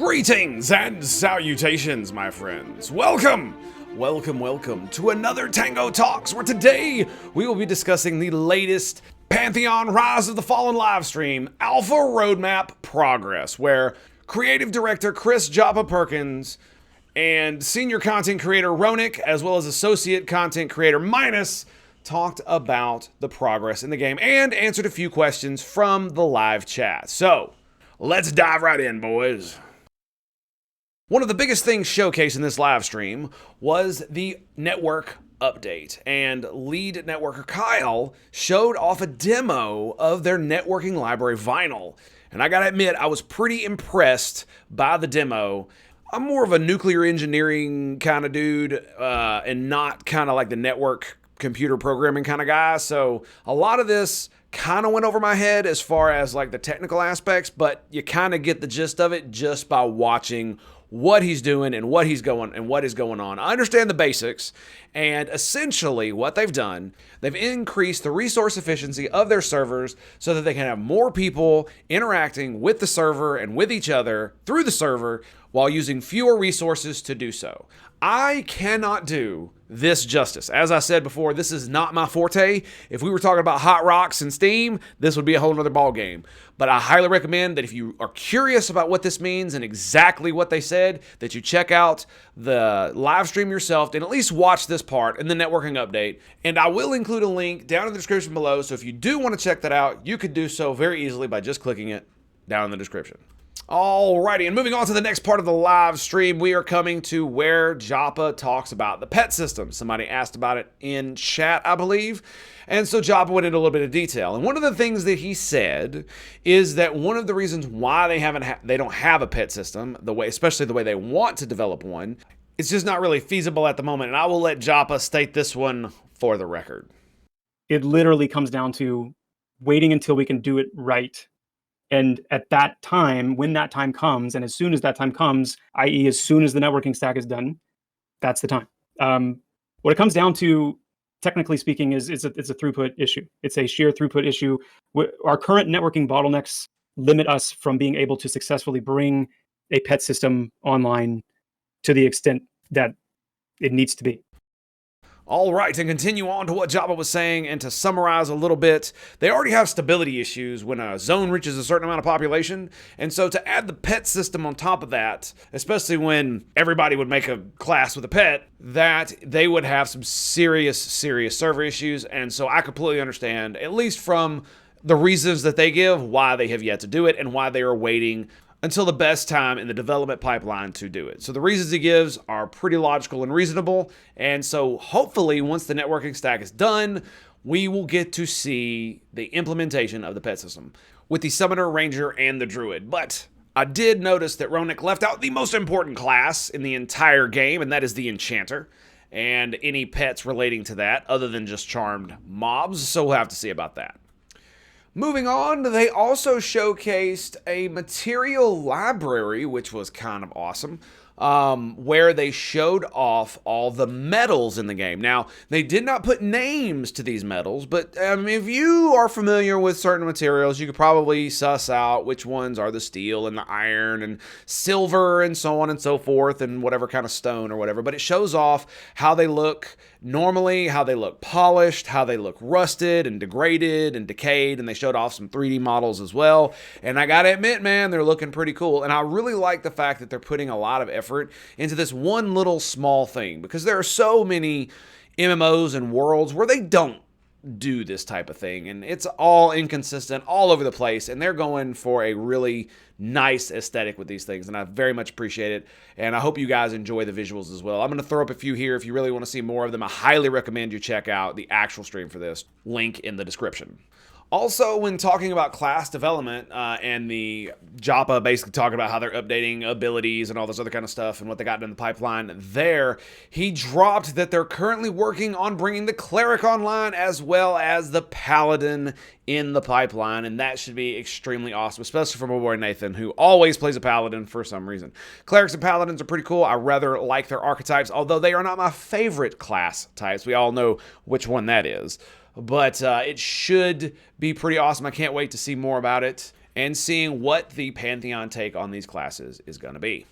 Greetings and salutations, my friends. Welcome to another Tango Talks, where today we will be discussing the latest Pantheon Rise of the Fallen livestream alpha roadmap progress, where creative director Chris Joppa Perkins and senior content creator Ronick, as well as associate content creator Minus, talked about the progress in the game and answered a few questions from the live chat. So, let's dive right in, boys. One of the biggest things showcased in this live stream was the network update, and lead networker Kyle showed off a demo of their networking library vinyl. And I gotta admit, I was pretty impressed by the demo. I'm more of a nuclear engineering kind of dude, and not kind of like the network computer programming kind of guy. So a lot of this kind of went over my head as far as like the technical aspects, but you kind of get the gist of it just by watching what he's doing and what is going on. I understand the basics, and essentially what they've done, they've increased the resource efficiency of their servers so that they can have more people interacting with the server and with each other through the server while using fewer resources to do so. I cannot do this justice. As I said before, this is not my forte. If we were talking about hot rocks and Steam, this would be a whole nother ball game. But I highly recommend that if you are curious about what this means and exactly what they said, that you check out the live stream yourself and at least watch this part in the networking update. And I will include a link down in the description below. So if you do want to check that out, you could do so very easily by just clicking it down in the description. Alrighty, and moving on to the next part of the live stream, we are coming to where Joppa talks about the pet system. Somebody asked about it in chat, I believe, and so Joppa went into a little bit of detail. And one of the things that he said is that one of the reasons why they don't have a pet system, especially the way they want to develop one, it's just not really feasible at the moment. And I will let Joppa state this one for the record. It literally comes down to waiting until we can do it right. And at that time, when that time comes, and as soon as that time comes, i.e. as soon as the networking stack is done, that's the time. What it comes down to, technically speaking, is it's a throughput issue. It's a sheer throughput issue. Our current networking bottlenecks limit us from being able to successfully bring a pet system online to the extent that it needs to be. All right, to continue on to what Joppa was saying and to summarize a little bit, they already have stability issues when a zone reaches a certain amount of population. And so to add the pet system on top of that, especially when everybody would make a class with a pet, that they would have some serious server issues. And so I completely understand, at least from the reasons that they give, why they have yet to do it and why they are waiting until the best time in the development pipeline to do it. So the reasons he gives are pretty logical and reasonable. And so hopefully once the networking stack is done, we will get to see the implementation of the pet system with the Summoner, Ranger, and the Druid. But I did notice that Ronick left out the most important class in the entire game, and that is the Enchanter, and any pets relating to that other than just charmed mobs. So we'll have to see about that. Moving on, they also showcased a material library, which was kind of awesome, where they showed off all the metals in the game. Now, they did not put names to these metals, but if you are familiar with certain materials, you could probably suss out which ones are the steel and the iron and silver and so on and so forth and whatever kind of stone or whatever. But it shows off how they look normally, how they look polished, how they look rusted and degraded and decayed, and they showed off some 3D models as well. And I gotta admit, man, they're looking pretty cool. And I really like the fact that they're putting a lot of effort into this one little small thing, because there are so many MMOs and worlds where they don't do this type of thing, and it's all inconsistent all over the place, and they're going for a really nice aesthetic with these things, and I very much appreciate it, and I hope you guys enjoy the visuals as well. I'm going to throw up a few here if you really want to see more of them. I highly recommend you check out the actual stream for this, link in the description. Also, when talking about class development and the Joppa basically talking about how they're updating abilities and all this other kind of stuff and what they got in the pipeline there, he dropped that they're currently working on bringing the Cleric online as well as the Paladin in the pipeline, and that should be extremely awesome, especially for my boy Nathan, who always plays a Paladin for some reason. Clerics and Paladins are pretty cool. I rather like their archetypes, although they are not my favorite class types. We all know which one that is. But it should be pretty awesome. I can't wait to see more about it. and seeing what the Pantheon take on these classes is going to be.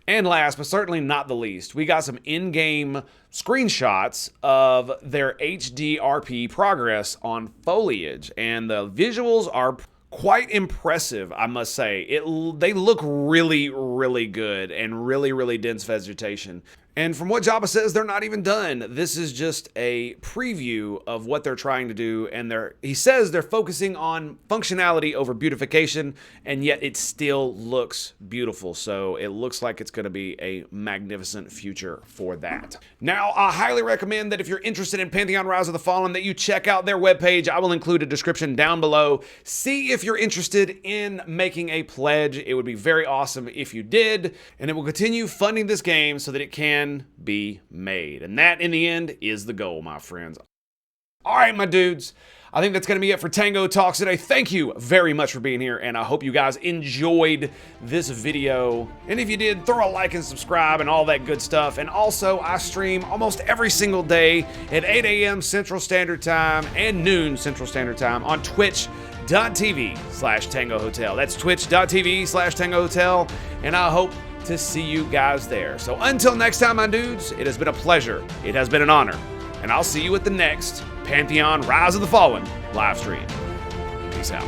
And last, but certainly not the least, we got some in-game screenshots of their HDRP progress on foliage, and the visuals are quite impressive, I must say. They look really, really good and really, really dense vegetation. And from what Jabba says, they're not even done. This is just a preview of what they're trying to do, and he says they're focusing on functionality over beautification, and yet it still looks beautiful. So it looks like it's going to be a magnificent future for that. Now, I highly recommend that if you're interested in Pantheon Rise of the Fallen, that you check out their webpage. I will include a description down below. See if you're interested in making a pledge. It would be very awesome if you did, and it will continue funding this game so that it can be made. And that, in the end, is the goal, my friends. All right, my dudes. I think that's going to be it for Tango Talks today. Thank you very much for being here, and I hope you guys enjoyed this video. And if you did, throw a like and subscribe and all that good stuff. And also, I stream almost every single day at 8 a.m. Central Standard Time and noon Central Standard Time on twitch.tv/Tango Hotel. That's twitch.tv/Tango Hotel, and I hope to see you guys there. So until next time, my dudes, it has been a pleasure. It has been an honor. And I'll see you at the next Pantheon Rise of the Fallen live stream. Peace out.